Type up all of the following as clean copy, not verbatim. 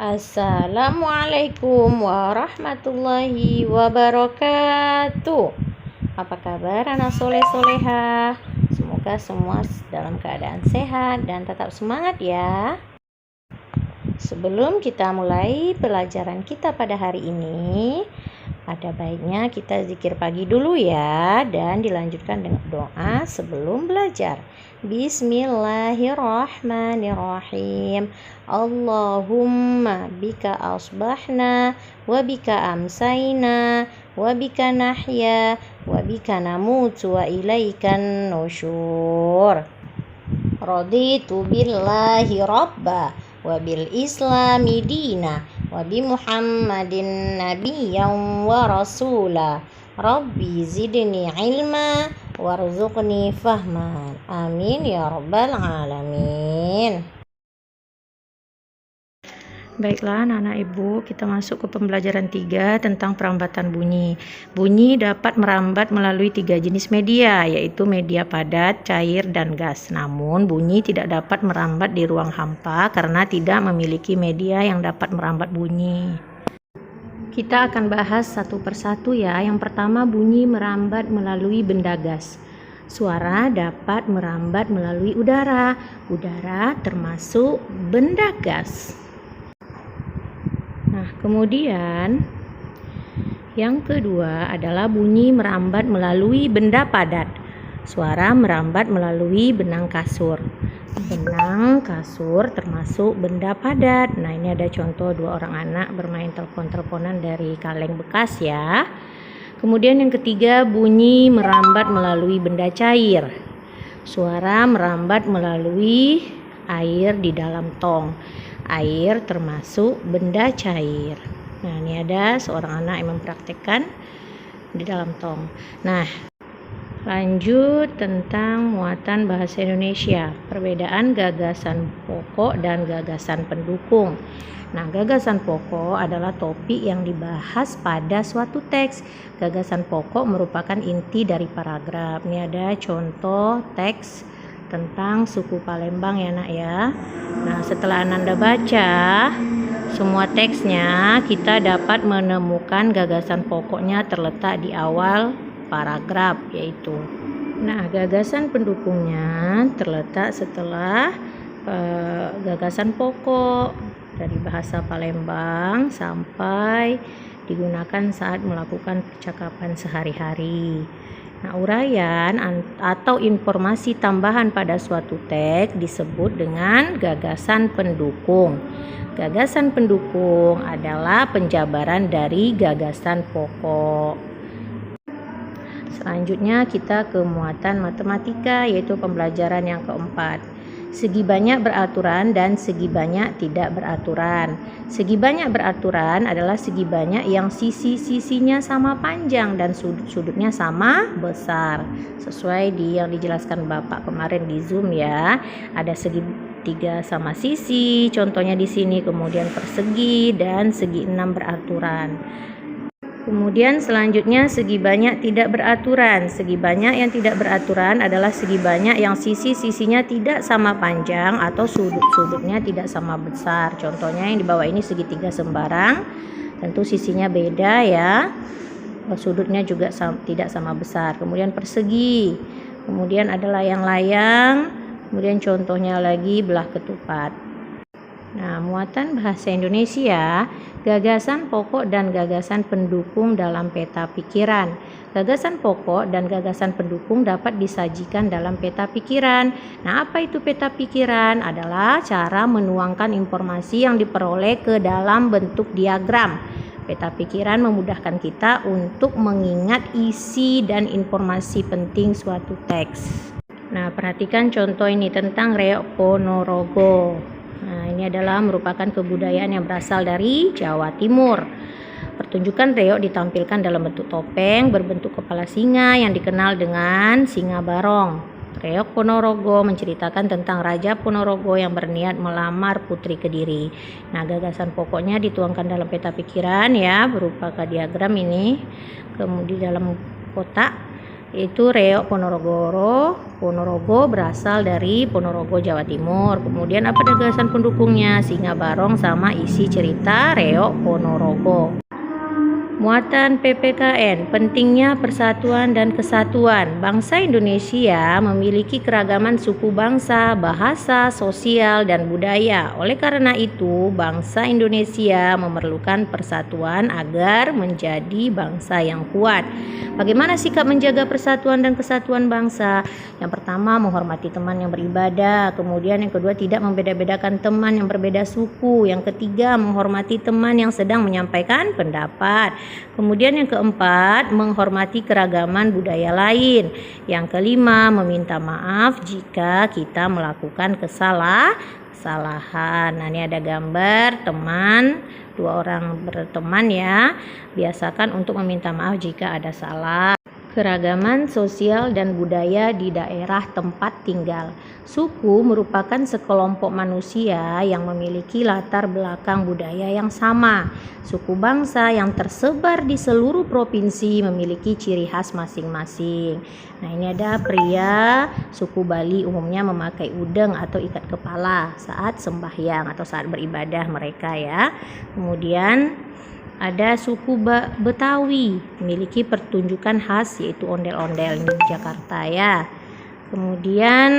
Assalamualaikum warahmatullahi wabarakatuh. Apa kabar anak soleh-soleha? Semoga semua dalam keadaan sehat dan tetap semangat ya. Sebelum kita mulai pelajaran kita pada hari ini, ada baiknya kita zikir pagi dulu ya, dan dilanjutkan dengan doa sebelum belajar. Bismillahirrahmanirrahim. Allahumma bika asbahna wa bika amsayna wa bika nahya wa bika namutu wa ilaikan nusyur. Raditu billahi rabba wa bil islami dina wa bi Muhammadin nabiyyan wa rasula. Rabbi zidni ilma warzuqni fahman. Amin ya rabbal alamin. Baiklah anak-anak ibu, kita masuk ke pembelajaran 3 tentang perambatan bunyi. Bunyi dapat merambat melalui 3 jenis media, yaitu media padat, cair, dan gas. Namun bunyi tidak dapat merambat di ruang hampa karena tidak memiliki media yang dapat merambat bunyi. Kita akan bahas satu persatu ya. Yang pertama, bunyi merambat melalui benda gas. Suara dapat merambat melalui udara. Udara termasuk benda gas. Nah, kemudian yang kedua adalah bunyi merambat melalui benda padat. Suara merambat melalui benang kasur. Benang kasur termasuk benda padat. Nah, ini ada contoh 2 orang anak bermain telepon-teleponan dari kaleng bekas ya. Kemudian yang ketiga, bunyi merambat melalui benda cair. Suara merambat melalui air di dalam tong. Air termasuk benda cair. Nah, ini ada seorang anak yang mempraktekkan di dalam tong. Nah, lanjut tentang muatan bahasa Indonesia. Perbedaan gagasan pokok dan gagasan pendukung. Nah, gagasan pokok adalah topik yang dibahas pada suatu teks. Gagasan pokok merupakan inti dari paragraf. Ini ada contoh teks tentang suku Palembang ya nak ya. Nah, setelah Ananda baca semua teksnya, kita dapat menemukan gagasan pokoknya terletak di awal paragraf yaitu. Nah, gagasan pendukungnya terletak setelah gagasan pokok dari bahasa Palembang sampai digunakan saat melakukan percakapan sehari-hari. Nah, uraian atau informasi tambahan pada suatu teks disebut dengan gagasan pendukung. Gagasan pendukung adalah penjabaran dari gagasan pokok. Selanjutnya kita ke muatan matematika, yaitu pembelajaran yang keempat. Segi banyak beraturan dan segi banyak tidak beraturan. Segi banyak beraturan adalah segi banyak yang sisi-sisinya sama panjang dan sudut-sudutnya sama besar. Sesuai yang dijelaskan Bapak kemarin di Zoom ya. Ada segi 3 sama sisi, contohnya di sini, kemudian persegi dan segi 6 beraturan. Kemudian selanjutnya segi banyak tidak beraturan. Segi banyak yang tidak beraturan adalah segi banyak yang sisi-sisinya tidak sama panjang atau sudut-sudutnya tidak sama besar. Contohnya yang di bawah ini segitiga sembarang, tentu sisinya beda ya. Sudutnya juga tidak sama besar. Kemudian persegi. Kemudian ada layang-layang. Kemudian contohnya lagi belah ketupat. Nah, muatan bahasa Indonesia, gagasan pokok dan gagasan pendukung dalam peta pikiran. Gagasan pokok dan gagasan pendukung dapat disajikan dalam peta pikiran. Nah, apa itu peta pikiran? Adalah cara menuangkan informasi yang diperoleh ke dalam bentuk diagram. Peta pikiran memudahkan kita untuk mengingat isi dan informasi penting suatu teks. Nah, perhatikan contoh ini tentang Reok Ponorogo. Nah, ini adalah merupakan kebudayaan yang berasal dari Jawa Timur. Pertunjukan reok ditampilkan dalam bentuk topeng berbentuk kepala singa yang dikenal dengan singa barong. Reok Ponorogo menceritakan tentang Raja Ponorogo yang berniat melamar Putri Kediri. Nah, gagasan pokoknya dituangkan dalam peta pikiran ya, berupa diagram ini. Kemudian dalam kotak. yaitu Reok Ponorogo. Ponorogo berasal dari Ponorogo, Jawa Timur. Kemudian apa gagasan pendukungnya? Singa Barong sama isi cerita Reok Ponorogo. Muatan PPKN, pentingnya persatuan dan kesatuan. Bangsa Indonesia memiliki keragaman suku bangsa, bahasa, sosial, dan budaya. Oleh karena itu, bangsa Indonesia memerlukan persatuan agar menjadi bangsa yang kuat. Bagaimana sikap menjaga persatuan dan kesatuan bangsa? Yang pertama, menghormati teman yang beribadah. Kemudian yang kedua, tidak membeda-bedakan teman yang berbeda suku. Yang ketiga, menghormati teman yang sedang menyampaikan pendapat. Kemudian yang keempat, menghormati keragaman budaya lain. Yang kelima, meminta maaf jika kita melakukan kesalahan. Nah, ini ada gambar teman, 2 orang berteman ya. Biasakan untuk meminta maaf jika ada salah. Keragaman sosial dan budaya di daerah tempat tinggal. Suku merupakan sekelompok manusia yang memiliki latar belakang budaya yang sama. Suku bangsa yang tersebar di seluruh provinsi memiliki ciri khas masing-masing. Nah, ini ada pria suku Bali umumnya memakai udeng atau ikat kepala saat sembahyang atau saat beribadah mereka ya. Kemudian ada suku Betawi memiliki pertunjukan khas yaitu ondel-ondel di Jakarta ya. Kemudian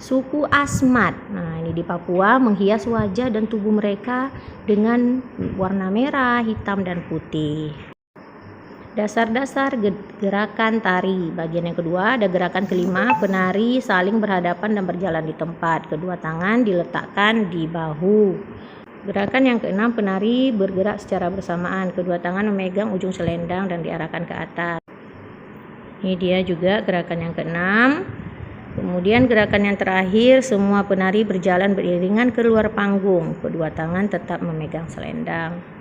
suku Asmat, nah ini di Papua, menghias wajah dan tubuh mereka dengan warna merah, hitam, dan putih. Dasar-dasar gerakan tari. Bagian yang kedua ada gerakan kelima, penari saling berhadapan dan berjalan di tempat. Kedua tangan diletakkan di bahu. Gerakan yang keenam, penari bergerak secara bersamaan. Kedua tangan memegang ujung selendang dan diarahkan ke atas. Ini dia juga gerakan yang keenam. Kemudian gerakan yang terakhir, semua penari berjalan beriringan keluar panggung. Kedua tangan tetap memegang selendang.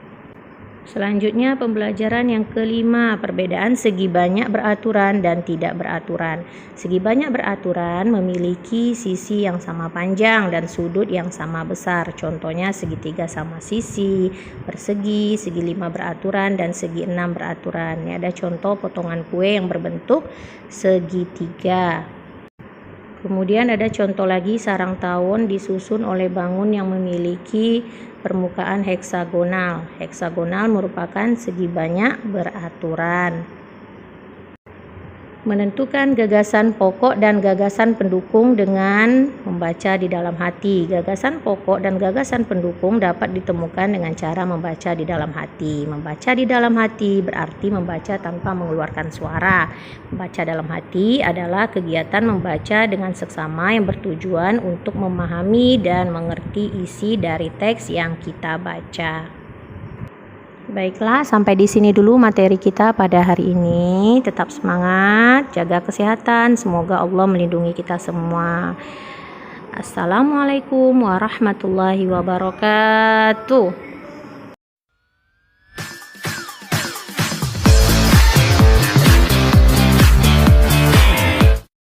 Selanjutnya pembelajaran yang kelima, perbedaan segi banyak beraturan dan tidak beraturan. Segi banyak beraturan memiliki sisi yang sama panjang dan sudut yang sama besar. Contohnya segitiga sama sisi, persegi, segi 5 beraturan, dan segi 6 beraturan. Ini ada contoh potongan kue yang berbentuk segitiga. Kemudian ada contoh lagi, sarang tawon disusun oleh bangun yang memiliki permukaan heksagonal. Heksagonal merupakan segi banyak beraturan. Menentukan gagasan pokok dan gagasan pendukung dengan membaca di dalam hati. Gagasan pokok dan gagasan pendukung dapat ditemukan dengan cara membaca di dalam hati. Membaca di dalam hati berarti membaca tanpa mengeluarkan suara. Membaca dalam hati adalah kegiatan membaca dengan seksama yang bertujuan untuk memahami dan mengerti isi dari teks yang kita baca. Baiklah, sampai di sini dulu materi kita pada hari ini. Tetap semangat, jaga kesehatan. Semoga Allah melindungi kita semua. Assalamualaikum warahmatullahi wabarakatuh.